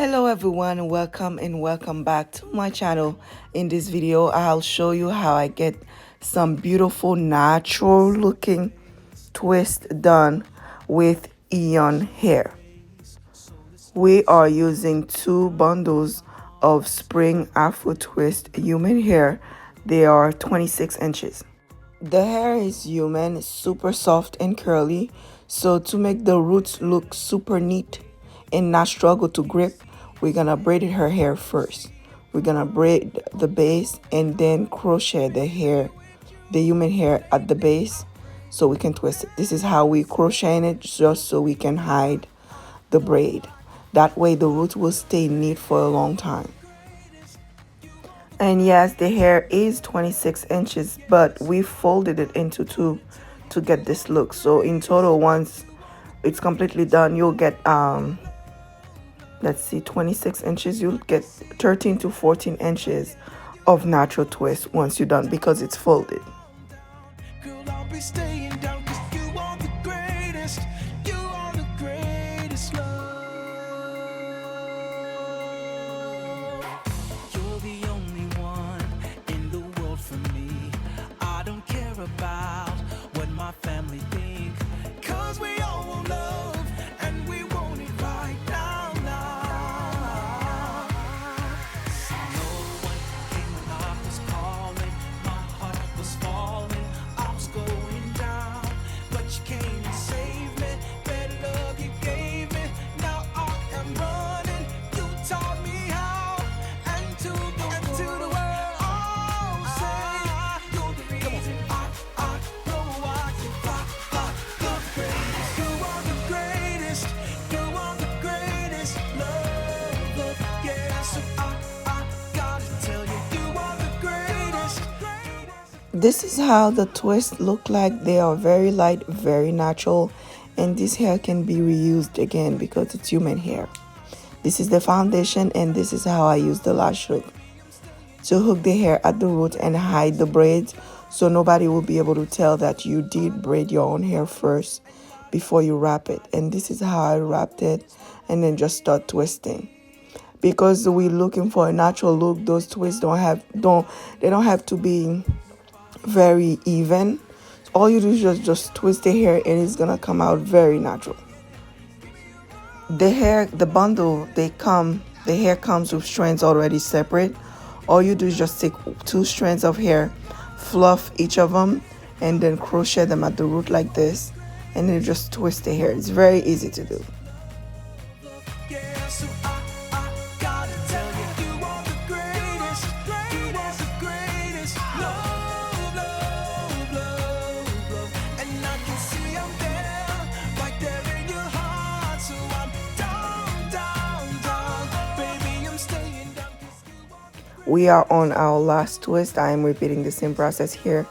Hello everyone, welcome and welcome back to my channel. In this video I'll show you how I get some beautiful natural looking twist done with Eayonhair. We are using 2 bundles of spring Afro twist human hair. They are 26 inches. The hair is human, super soft and curly, so to make the roots look super neat and not struggle to grip, we're gonna braid her hair first. We're gonna braid the base and then crochet the hair, the human hair at the base so we can twist it. This is how we crochet it, just so we can hide the braid. That way the roots will stay neat for a long time. And yes, the hair is 26 inches, but we folded it into 2 to get this look. So in total, once it's completely done, you'll get, let's see, 26 inches. You'll get 13 to 14 inches of natural twist once you're done because it's folded. Girl, I'll be staying down 'cause you are the greatest. You are the greatest love. You're the only one in the world for me. I don't care about what my family think, 'cause we all want love and we want it right now. No one came when I was calling, my heart was falling, I was going down, but you came and saved me. Better love you gave me, now I am running. You taught me how, and to the world I'll say, you're the reason I know I can fly. You're the greatest, you are the greatest, you are the greatest love, yeah. So I gotta tell you, you are the greatest. This is how the twists look like. They are very light, very natural, and this hair can be reused again because it's human hair. This is the foundation, and this is how I use the lash hook to hook the hair at the root and hide the braids, so nobody will be able to tell that you did braid your own hair first before you wrap it. And this is how I wrapped it, and then just start twisting. Because we're looking for a natural look, those twists don't have to be very even. All you do is just twist the hair and it's gonna come out very natural. The bundle, the hair comes with strands already separate. All you do is just take 2 strands of hair, fluff each of them, and then crochet them at the root like this, and then just twist the hair. It's very easy to do. Yeah, so I gotta tell you, you are the greatest, you are the greatest love, love, love, love. And I can see I'm there, right there in your heart. So I'm down, down, down, baby, I'm staying down 'cause you are. We are on our last twist. I am repeating the same process here.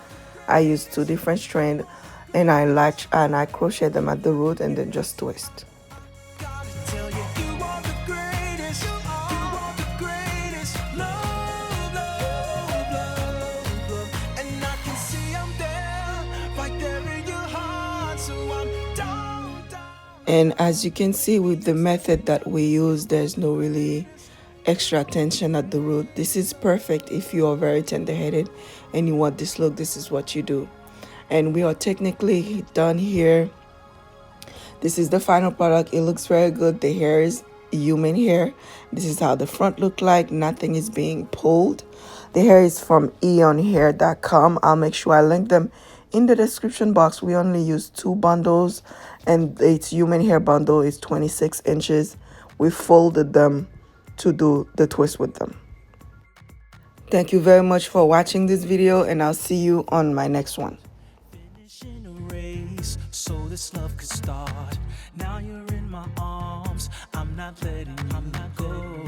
I use 2 different strands, and I crochet them at the root and then just twist. Gotta tell you, you are the greatest, you are the greatest love, love, love, love. And I can see I'm there, right there in your heart. So I'm down, down. And as you can see with the method that we use, there's no really extra tension at the root. This is perfect if you are very tender-headed and you want this look. This is what you do. And we are technically done here. This is the final product. It looks very good. The hair is human hair. This is how the front look like. Nothing is being pulled. The hair is from Eayonhair.com. I'll make sure I link them in the description box. We only use 2 bundles, and it's human hair bundle is 26 inches. We folded them to do the twist with them. Thank you very much for watching this video, and I'll see you on my next one. Finishing a race so this love could start. Now you're in my arms, I'm not letting you go.